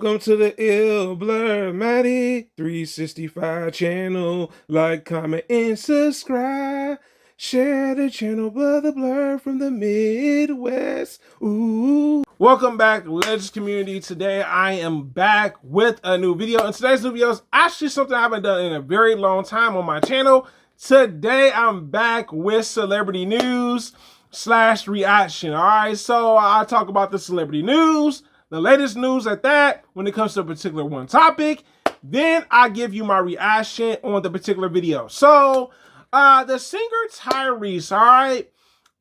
Welcome to the Ill Blur Matty 365 channel. Like, comment, and subscribe. Share the channel, Brother Blur from the Midwest. Ooh. Welcome back, Legends community. Today I am back with a new video. And today's new video is actually something I haven't done in a very long time on my channel. Today I'm back with celebrity news / reaction. All right, so I'll talk about the celebrity news, the latest news at that, when it comes to a particular one topic. Then I give you my reaction on the particular video. So, the singer Tyrese, all right,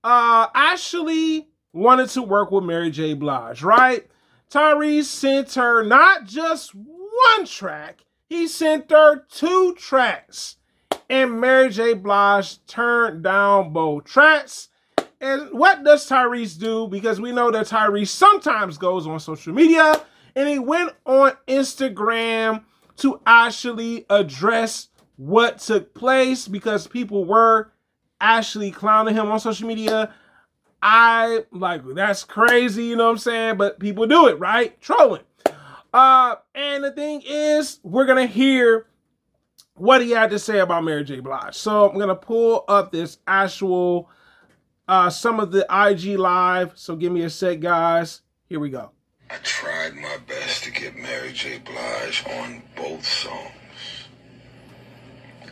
actually wanted to work with Mary J Blige, right? Tyrese sent her not just one track, he sent her 2 tracks. And Mary J Blige turned down both tracks. And what does Tyrese do? Because we know that Tyrese sometimes goes on social media, and he went on Instagram to actually address what took place because people were actually clowning him on social media. I like, that's crazy, you know what I'm saying? But people do it, right? Trolling. And the thing is, we're going to hear what he had to say about Mary J Blige. So I'm going to pull up this actual some of the IG live. So give me a sec, guys. Here we go. I tried my best to get Mary J Blige on both songs.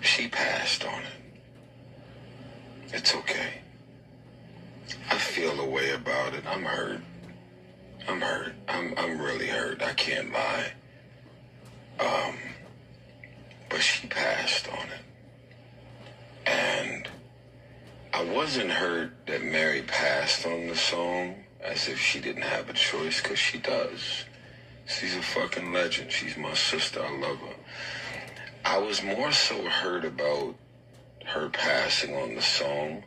She passed on it. It's okay. I feel a way about it. I'm hurt. I'm really hurt. I can't lie. But she passed on it. And I wasn't hurt that Mary passed on the song as if she didn't have a choice, because she does. She's a fucking legend. She's my sister. I love her. I was more so hurt about her passing on the song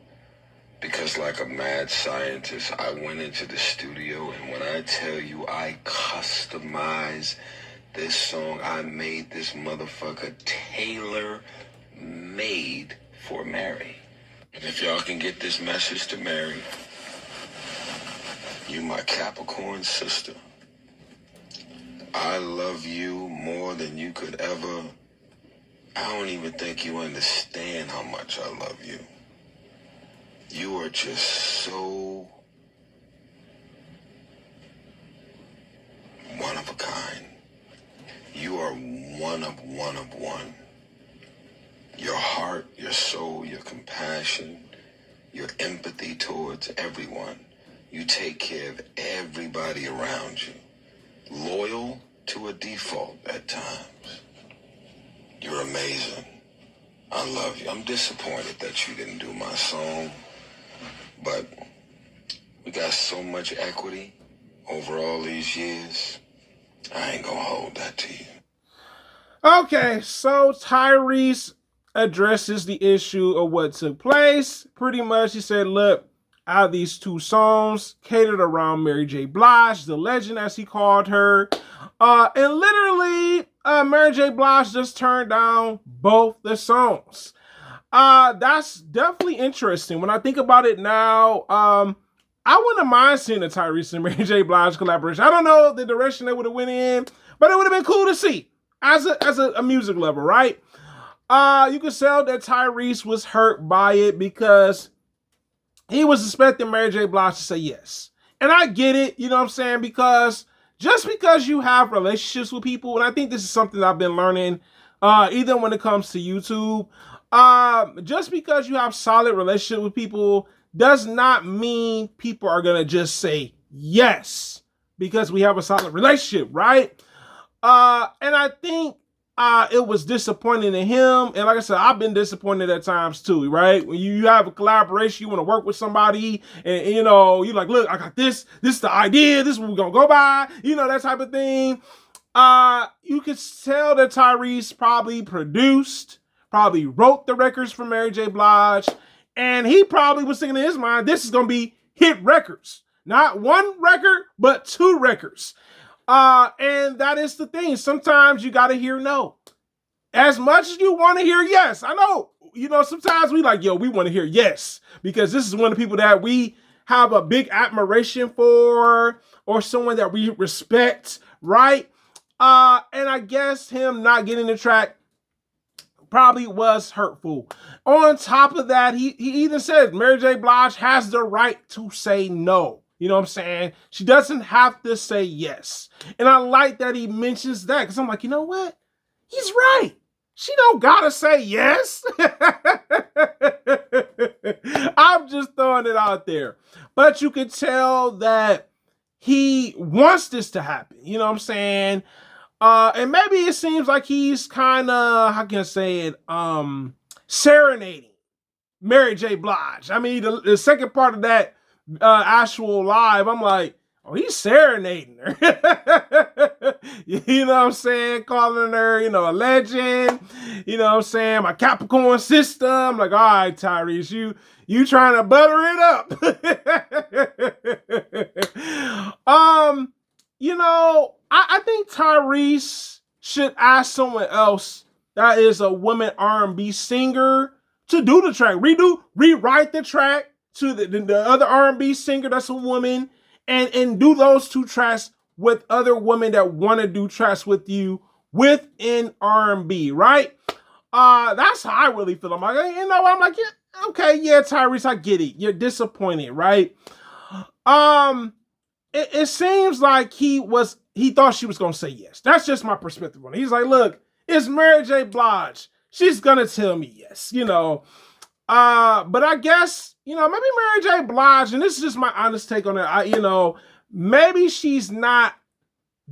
because, like a mad scientist, I went into the studio, and when I tell you I customized this song, I made this motherfucker tailor-made for Mary. And if y'all can get this message to Mary, you my Capricorn sister. I love you more than you could ever. I don't even think you understand how much I love you. You are just so one of a kind. You are one of one. Your heart, your soul, your compassion, your empathy towards everyone. You take care of everybody around you. Loyal to a default at times. You're amazing. I love you. I'm disappointed that you didn't do my song, but we got so much equity over all these years. I ain't gonna hold that to you. Okay, so Tyrese addresses the issue of what took place. Pretty much, he said, look, out of these 2 songs catered around Mary J Blige, the legend as he called her, and literally Mary J Blige just turned down both the songs. That's definitely interesting. When I think about it now, I wouldn't mind seeing a Tyrese and Mary J Blige collaboration. I don't know the direction they would have went in, but it would have been cool to see as a music lover, right? You could tell that Tyrese was hurt by it because he was expecting Mary J Blige to say yes. And I get it, you know what I'm saying? Because just because you have relationships with people, and I think this is something I've been learning, even when it comes to YouTube, just because you have solid relationship with people does not mean people are going to just say yes because we have a solid relationship, right? And I think it was disappointing to him. And like I said, I've been disappointed at times too, right? When you have a collaboration, you want to work with somebody and, you know, you're like, look, I got this is the idea, this is what we're going to go by, you know, that type of thing. You could tell that Tyrese probably wrote the records for Mary J Blige, and he probably was thinking in his mind, this is going to be hit records. Not 1 record, but 2 records. And that is the thing. Sometimes you got to hear no. As much as you want to hear yes. I know, you know, sometimes we like, yo, we want to hear yes. Because this is one of the people that we have a big admiration for, or someone that we respect, right? And I guess him not getting the track probably was hurtful. On top of that, he even said Mary J. Blige has the right to say no. You know what I'm saying? She doesn't have to say yes. And I like that he mentions that because I'm like, you know what? He's right. She don't gotta say yes. I'm just throwing it out there. But you can tell that he wants this to happen. You know what I'm saying? And maybe it seems like he's kind of, how can I say it, serenading Mary J. Blige. I mean, the second part of that actual live, I'm like, oh, he's serenading her. You know what I'm saying? Calling her, a legend. You know what I'm saying? My Capricorn sister. I'm like, all right, Tyrese, you trying to butter it up. I think Tyrese should ask someone else that is a woman R&B singer to do the track. Rewrite the track to the other R&B singer that's a woman, and do those two tracks with other women that want to do tracks with you within R&B, right? That's how I really feel. I'm like, I'm like, yeah, okay, yeah, Tyrese, I get it. You're disappointed, right? It seems like he thought she was gonna say yes. That's just my perspective on it. He's like, look, it's Mary J. Blige. She's gonna tell me yes, But I guess, maybe Mary J. Blige, and this is just my honest take on it. Maybe she's not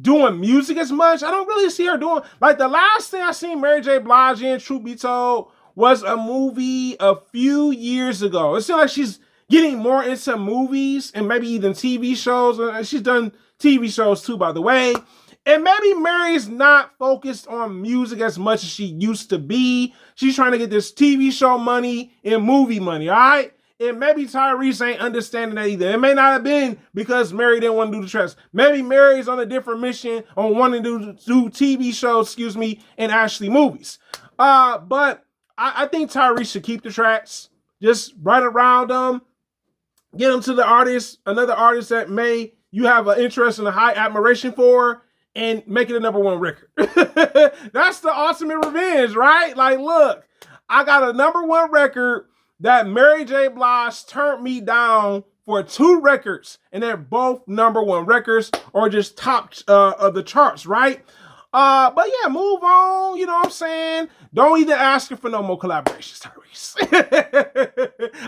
doing music as much. I don't really see her doing, like, the last thing I seen Mary J. Blige in, truth be told, was a movie a few years ago. It seems like she's getting more into movies and maybe even TV shows. And she's done TV shows too, by the way. And maybe Mary's not focused on music as much as she used to be. She's trying to get this TV show money and movie money, all right? And maybe Tyrese ain't understanding that either. It may not have been because Mary didn't want to do the tracks. Maybe Mary's on a different mission on wanting to do TV shows, and actually movies. But I think Tyrese should keep the tracks. Just write around them. Get them to the artist, another artist that you have an interest and a high admiration for, and make it a #1 record. That's the ultimate revenge, right? Like, look, I got a #1 record that Mary J. Blige turned me down for 2 records, and they're both #1 records or just top of the charts, right? But yeah, move on. You know what I'm saying? Don't even ask her for no more collaborations, Tyrese.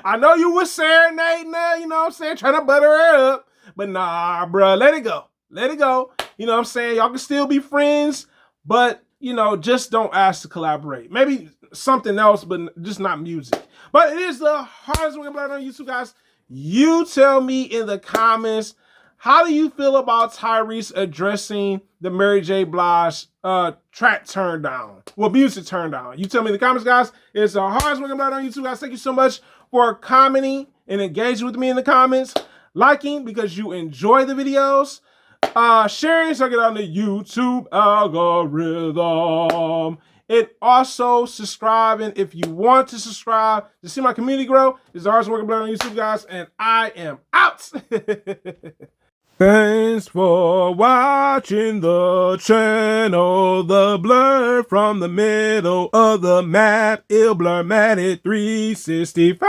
I know you was serenading her, you know what I'm saying? Trying to butter her up. But nah, bro, let it go. Let it go. You know what I'm saying? Y'all can still be friends, but, just don't ask to collaborate. Maybe something else, but just not music. But it is the hardest working blood on YouTube, guys. You tell me in the comments, how do you feel about Tyrese addressing the Mary J. Blige track turn down? Well, music turn down. You tell me in the comments, guys. It's the hardest working blood on YouTube, guys. Thank you so much for commenting and engaging with me in the comments. Liking because you enjoy the videos. Sharing so I get on the YouTube algorithm. And also subscribing if you want to subscribe to see my community grow. It's the hardest working blood on YouTube, guys. And I am out. Thanks for watching the channel. The blur from the middle of the map. It'll blur Matic 365.